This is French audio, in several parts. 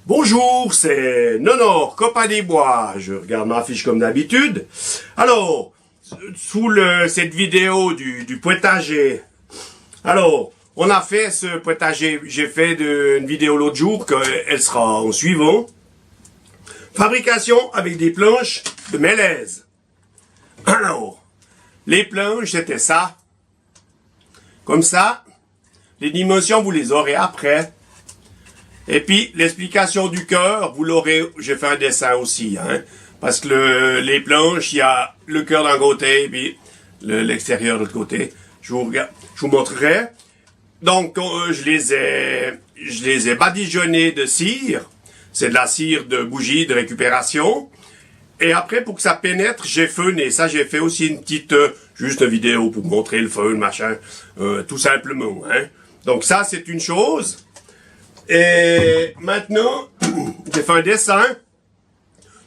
Bonjour, c'est Nonor, copain des bois. Je regarde ma fiche comme d'habitude. Alors, sous cette vidéo du potager. Alors, on a fait ce potager. J'ai fait une vidéo l'autre jour, qu'elle sera en suivant. Fabrication avec des planches de mélèze. Alors, les planches, c'était ça. Comme ça. Les dimensions, vous les aurez après. Et puis, l'explication du cœur, vous l'aurez, j'ai fait un dessin aussi, hein. Parce que les planches, il y a le cœur d'un côté, et puis l'extérieur de l'autre côté. Je vous montrerai. Donc, je les ai badigeonnés de cire. C'est de la cire de bougie de récupération. Et après, pour que ça pénètre, j'ai feuné. Ça, j'ai fait aussi une petite, juste une vidéo pour montrer le feu, le machin, tout simplement, hein. Donc ça, c'est une chose. Et maintenant, j'ai fait un dessin.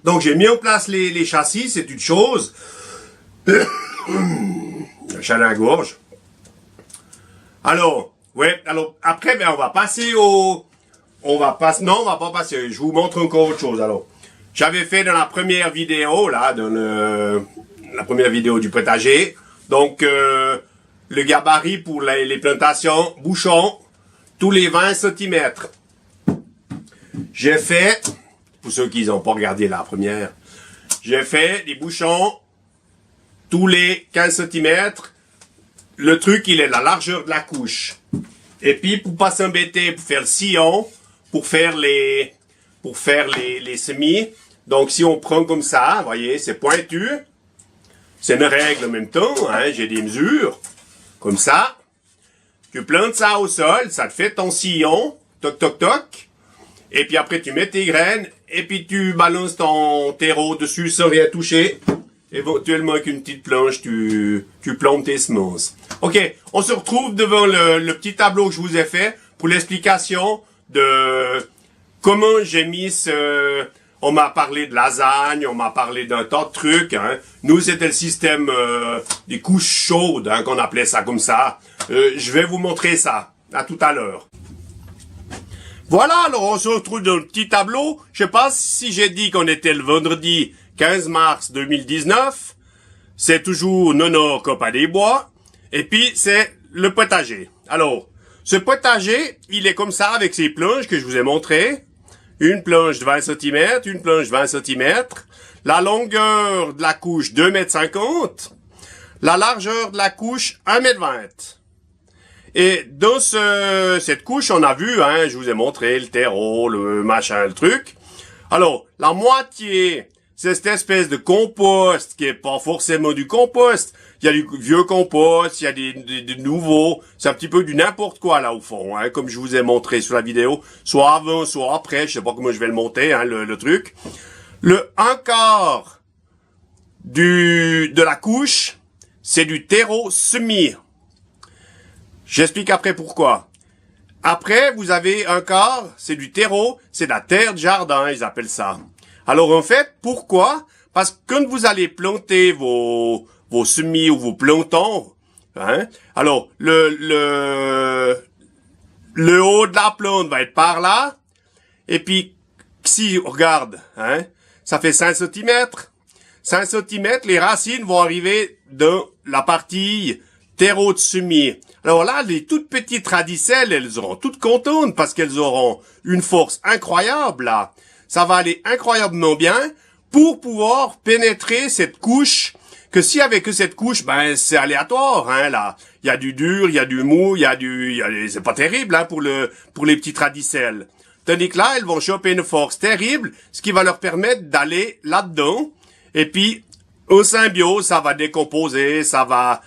Donc, j'ai mis en place les châssis, c'est une chose. Un chaleur à la gorge. Alors, ouais, alors, après, ben, on va passer non, on va pas passer. Je vous montre encore autre chose, alors. J'avais fait dans la première vidéo, là, la première vidéo du potager. Donc, le gabarit pour les plantations, bouchons, tous les 20 cm. J'ai fait, pour ceux qui n'ont pas regardé la première, j'ai fait des bouchons tous les 15 cm. Le truc, il est la largeur de la couche. Et puis, pour pas s'embêter, pour faire le sillon, pour faire les semis. Donc, si on prend comme ça, vous voyez, c'est pointu. C'est une règle en même temps, hein, j'ai des mesures. Comme ça. Tu plantes ça au sol, ça te fait ton sillon, toc toc toc, et puis après tu mets tes graines, et puis tu balances ton terreau dessus sans rien toucher. Éventuellement avec une petite planche, tu plantes tes semences. Ok, on se retrouve devant le petit tableau que je vous ai fait pour l'explication de comment j'ai mis on m'a parlé de lasagne, on m'a parlé d'un tas de trucs. Hein. Nous, c'était le système des couches chaudes, hein, qu'on appelait ça comme ça. Je vais vous montrer ça. À tout à l'heure. Voilà, alors on se retrouve dans le petit tableau. Je sais pas si j'ai dit qu'on était le vendredi 15 mars 2019. C'est toujours Nonor, copain des bois. Et puis, c'est le potager. Alors, ce potager, il est comme ça avec ces planches que je vous ai montrées. Une planche de 20 cm, une planche de 20 cm, la longueur de la couche 2,50 m, la largeur de la couche 1,20 m. Et dans cette couche, on a vu, hein, je vous ai montré le terreau, le machin, le truc. Alors, la moitié, c'est cette espèce de compost qui est pas forcément du compost. Il y a du vieux compost, il y a des nouveaux. C'est un petit peu du n'importe quoi là au fond, hein, comme je vous ai montré sur la vidéo. Soit avant, soit après, je sais pas comment je vais le monter, hein, le truc. Le un quart de la couche, c'est du terreau semi. J'explique après pourquoi. Après, vous avez un quart, c'est du terreau, c'est de la terre de jardin, ils appellent ça. Alors en fait, pourquoi? Parce que quand vous allez planter vos semis ou vos plantons, hein, alors le haut de la plante va être par là, et puis si on regarde, hein, ça fait 5 cm. 5 cm, les racines vont arriver dans la partie terreau de semis. Alors là, les toutes petites radicelles, elles seront toutes contentes parce qu'elles auront une force incroyable là. Ça va aller incroyablement bien pour pouvoir pénétrer cette couche, que si avec cette couche, ben c'est aléatoire, hein, là. Il y a du dur, il y a du mou, c'est pas terrible, hein, pour les petites radicelles. Tandis que là, elles vont choper une force terrible, ce qui va leur permettre d'aller là-dedans. Et puis, au symbiose, ça va décomposer, ça va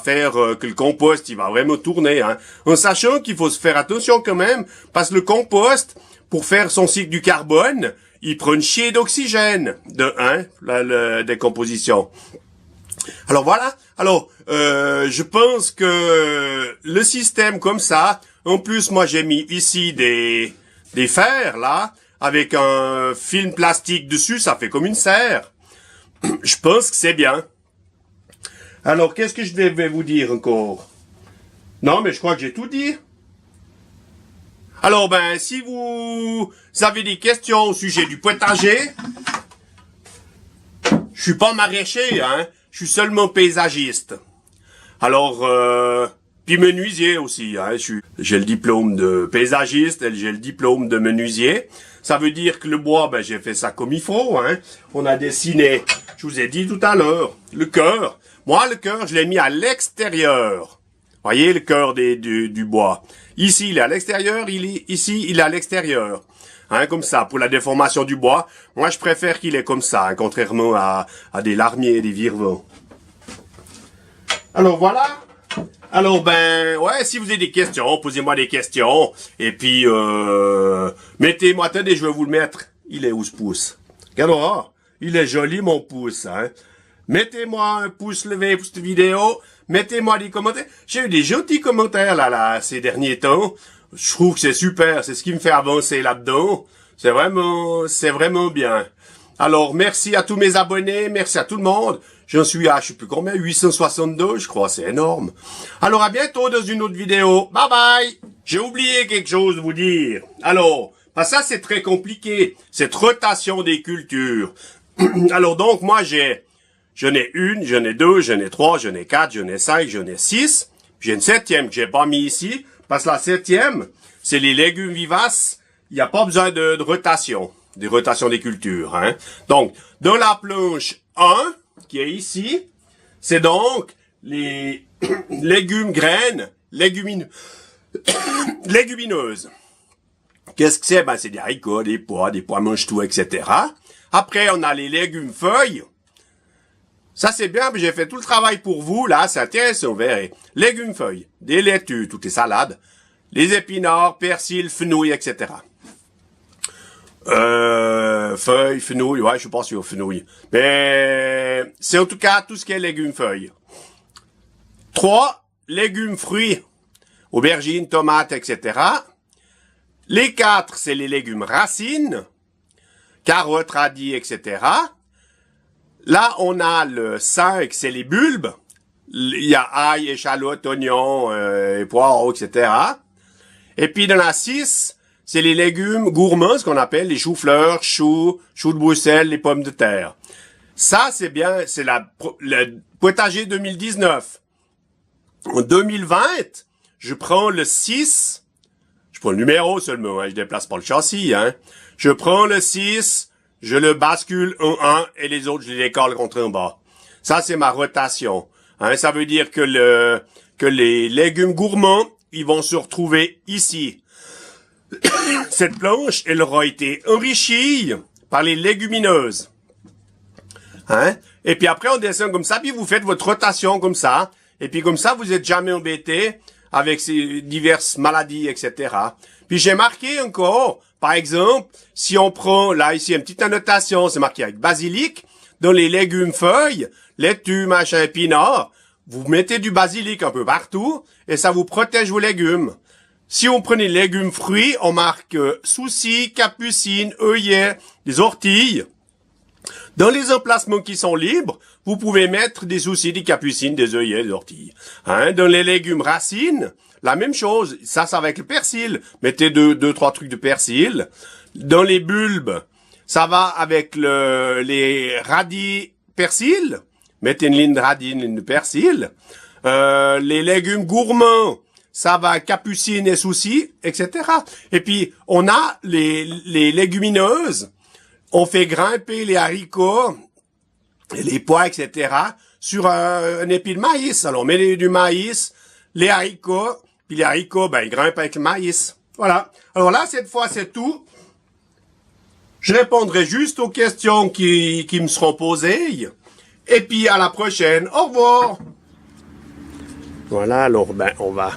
faire que le compost, il va vraiment tourner, hein. En sachant qu'il faut se faire attention quand même, parce que le compost, pour faire son cycle du carbone, il prend une chier d'oxygène, la décomposition. Alors voilà. Alors, je pense que le système comme ça, en plus, moi j'ai mis ici des fers, là, avec un film plastique dessus, ça fait comme une serre. Je pense que c'est bien. Alors, qu'est-ce que je vais vous dire encore? Non, mais je crois que j'ai tout dit. Alors, ben, si vous avez des questions au sujet du potager, je suis pas maraîcher, hein. Je suis seulement paysagiste. Alors, puis menuisier aussi, hein. J'ai le diplôme de paysagiste et j'ai le diplôme de menuisier. Ça veut dire que le bois, ben, j'ai fait ça comme il faut, hein. On a dessiné, je vous ai dit tout à l'heure, le cœur. Moi, le cœur, je l'ai mis à l'extérieur. Voyez, le cœur du bois. Ici, il est à l'extérieur, ici, il est à l'extérieur. Hein, comme ça, pour la déformation du bois. Moi, je préfère qu'il est comme ça, hein, contrairement à des larmiers et des virevents. Alors, voilà. Alors, ben, ouais, si vous avez des questions, posez-moi des questions. Et puis, mettez-moi, attendez, je vais vous le mettre. Il est où ce pouce? Regarde, il est joli, mon pouce, hein. Mettez-moi un pouce levé pour cette vidéo. Mettez-moi des commentaires. J'ai eu des gentils commentaires, là, ces derniers temps. Je trouve que c'est super. C'est ce qui me fait avancer là-dedans. C'est vraiment bien. Alors, merci à tous mes abonnés. Merci à tout le monde. J'en suis à, je sais plus combien, 862, je crois. C'est énorme. Alors, à bientôt dans une autre vidéo. Bye bye. J'ai oublié quelque chose de vous dire. Alors, ça, c'est très compliqué. Cette rotation des cultures. Alors, donc, moi, j'en ai une, j'en ai deux, j'en ai trois, j'en ai quatre, j'en ai cinq, j'en ai six. J'ai une septième que j'ai pas mis ici. Parce que la septième, c'est les légumes vivaces. Il n'y a pas besoin de rotation. Des rotations des cultures, hein. Donc, dans la planche 1, qui est ici, c'est donc les légumes graines, légumineuses. Qu'est-ce que c'est? Ben, c'est des haricots, des pois mange-tout, etc. Après, on a les légumes feuilles. Ça, c'est bien, j'ai fait tout le travail pour vous, là, c'est intéressant, vous verrez. Légumes feuilles, des laitues, toutes les salades, les épinards, persil, fenouil, etc. Feuilles, fenouil, ouais, je suis pas sûr, fenouil. Mais, c'est en tout cas tout ce qui est légumes feuilles. 3, légumes fruits, aubergines, tomates, etc. Les 4, c'est les légumes racines, carottes, radis, etc. Là, on a le 5, c'est les bulbes. Il y a ail, échalote, oignons, poireaux, etc. Et puis dans la 6, c'est les légumes gourmands, ce qu'on appelle les choux-fleurs, choux de Bruxelles, les pommes de terre. Ça, c'est bien, c'est le potager 2019. En 2020, je prends le 6, je prends le numéro seulement, hein, je déplace pas le châssis, hein. Je prends le 6, je le bascule en 1 et les autres, je les décolle contre en bas. Ça, c'est ma rotation. Hein, ça veut dire que les légumes gourmands, ils vont se retrouver ici. Cette planche, elle aura été enrichie par les légumineuses. Hein? Et puis après, on descend comme ça, puis vous faites votre rotation comme ça. Et puis comme ça, vous êtes jamais embêté avec ces diverses maladies, etc. Puis j'ai marqué encore, par exemple, si on prend, là, ici, une petite annotation, c'est marqué avec basilic, dans les légumes feuilles, laitue, machin, épinards, vous mettez du basilic un peu partout, et ça vous protège vos légumes. Si on prenait les légumes fruits, on marque soucis, capucines, œillets, des orties. Dans les emplacements qui sont libres, vous pouvez mettre des soucis, des capucines, des œillets, des orties. Hein? Dans les légumes racines, la même chose. Ça, c'est avec le persil. Mettez deux, trois trucs de persil. Dans les bulbes, ça va avec les radis persil. Mettez une ligne de radis, une ligne de persil. Les légumes gourmands, ça va capucines et soucis, etc. Et puis, on a les légumineuses. On fait grimper les haricots, les pois, etc. sur un épi de maïs. Alors, on met du maïs, les haricots, puis les haricots, ben, ils grimpent avec le maïs. Voilà. Alors là, cette fois, c'est tout. Je répondrai juste aux questions qui me seront posées. Et puis, à la prochaine. Au revoir. Voilà, alors, ben, on va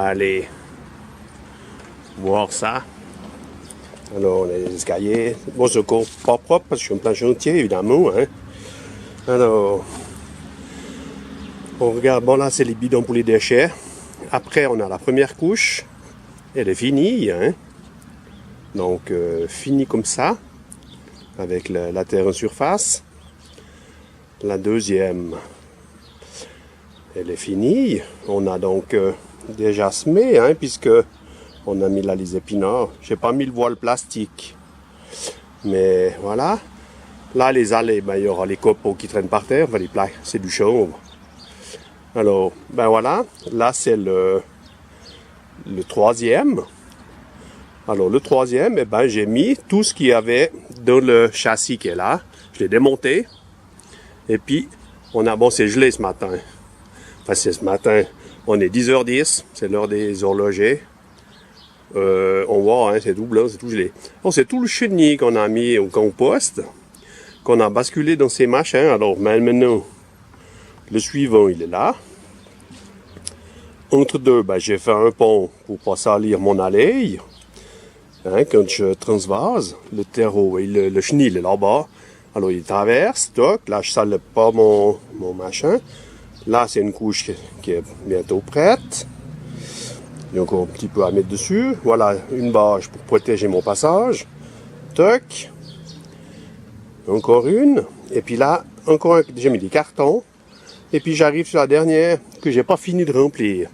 aller voir ça. Alors, on a les escaliers. Bon, c'est encore pas propre parce que je suis en plein chantier, évidemment. Hein. Alors, on regarde. Bon, là, c'est les bidons pour les déchets. Après, on a la première couche. Elle est finie. Hein. Donc, finie comme ça. Avec la terre en surface. La deuxième, elle est finie. On a donc déjà semé, hein, puisque on a mis là les épinards. J'ai pas mis le voile plastique. Mais voilà. Là, les allées, ben, il y aura les copeaux qui traînent par terre, enfin, les plaques, c'est du chanvre. Alors, ben voilà. Là, c'est le troisième. Alors, le troisième, eh ben, j'ai mis tout ce qu'il y avait dans le châssis qui est là. Je l'ai démonté. Et puis, bon, c'est gelé ce matin. Enfin, c'est ce matin. On est 10h10. C'est l'heure des horlogers. On voit, hein, c'est tout blanc, c'est tout gelé. Bon, c'est tout le chenille qu'on a mis au compost, qu'on a basculé dans ces machins. Alors, maintenant, le suivant, il est là. Entre deux, ben, j'ai fait un pont pour pas salir mon allée. Hein, quand je transvase, le terreau et le chenille, il est là-bas. Alors, il traverse, toc, là, je ne sale pas mon machin. Là, c'est une couche qui est bientôt prête. Il y a encore un petit peu à mettre dessus. Voilà, une bâche pour protéger mon passage. Toc. Encore une. Et puis là, encore un, j'ai mis des cartons. Et puis j'arrive sur la dernière que j'ai pas fini de remplir.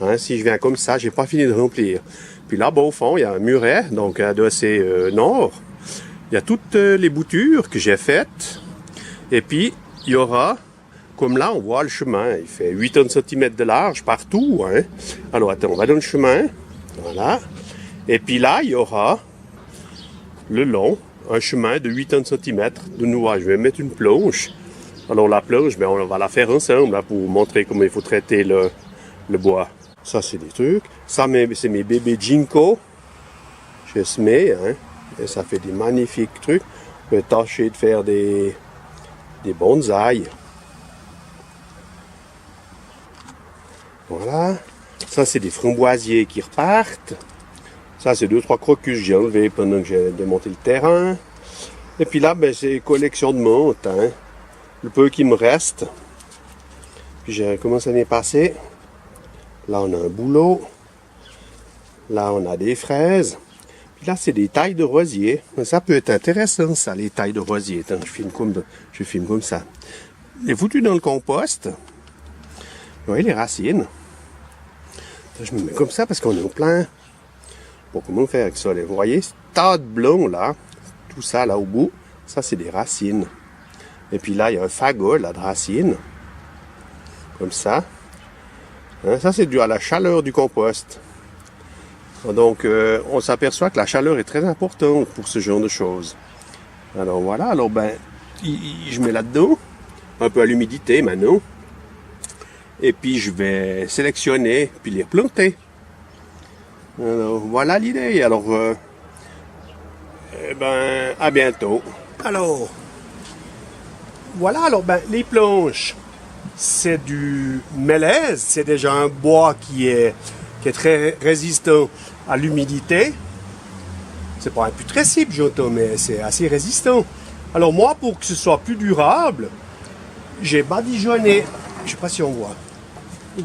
Hein, si je viens comme ça, j'ai pas fini de remplir. Puis là-bas au fond, il y a un muret, donc un dossier nord. Il y a toutes les boutures que j'ai faites. Et puis, il y aura, comme là, on voit le chemin. Il fait 80 cm de large partout. Hein. Alors, attends, on va dans le chemin. Voilà. Et puis là, il y aura le long, un chemin de 80 cm de nouage. Je vais mettre une planche. Alors, la planche, ben, on va la faire ensemble là, pour montrer comment il faut traiter le bois. Ça, c'est des trucs. Ça, c'est mes bébés Jinko. J'ai semé, hein. Et ça fait des magnifiques trucs. Je vais tâcher de faire des bonsaïs. Voilà. Ça, c'est des framboisiers qui repartent. Ça, c'est 2-3 crocus que j'ai enlevés pendant que j'ai démonté le terrain. Et puis là, ben, c'est collection de menthe, hein. Le peu qui me reste. Puis j'ai commencé à m'y passer. Là, on a un bouleau. Là, on a des fraises. Puis là, c'est des tailles de rosier. Ça peut être intéressant, ça, les tailles de rosier. Attends, je filme comme ça. Les foutus dans le compost. Vous voyez les racines. Je me mets comme ça parce qu'on est au plein. Bon, comment faire avec ça? Vous voyez, ce tas de blanc, là. Tout ça, là, au bout. Ça, c'est des racines. Et puis là, il y a un fagot, là, de racines. Comme ça. Hein, ça, c'est dû à la chaleur du compost. Donc, on s'aperçoit que la chaleur est très importante pour ce genre de choses. Alors, voilà. Alors, ben, je mets là-dedans. Un peu à l'humidité, maintenant. Et puis, je vais sélectionner, puis les replanter. Alors, voilà l'idée. Alors, ben, à bientôt. Alors, voilà. Alors, ben, les planches, c'est du mélèze. C'est déjà un bois qui est très résistant à l'humidité. C'est pas imputrescible, j'entends, mais c'est assez résistant. Alors moi, pour que ce soit plus durable, j'ai badigeonné, je sais pas si on voit,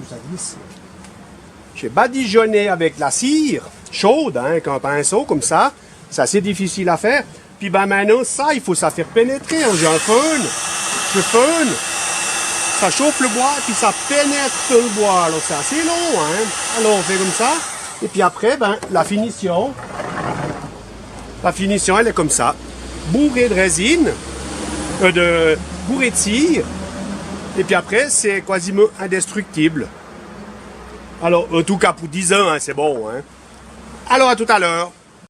ça glisse. J'ai badigeonné avec la cire chaude, hein, avec un pinceau comme ça. C'est assez difficile à faire. Puis ben maintenant, ça, il faut ça faire pénétrer. J'ai un fun, je fun. Ça chauffe le bois, puis ça pénètre dans le bois. Alors, c'est assez long, hein. Alors, on fait comme ça. Et puis après, ben, la finition, elle est comme ça. Bourrée de résine, bourrée de cire. Et puis après, c'est quasiment indestructible. Alors, en tout cas, pour 10 ans, hein, c'est bon, hein. Alors, à tout à l'heure.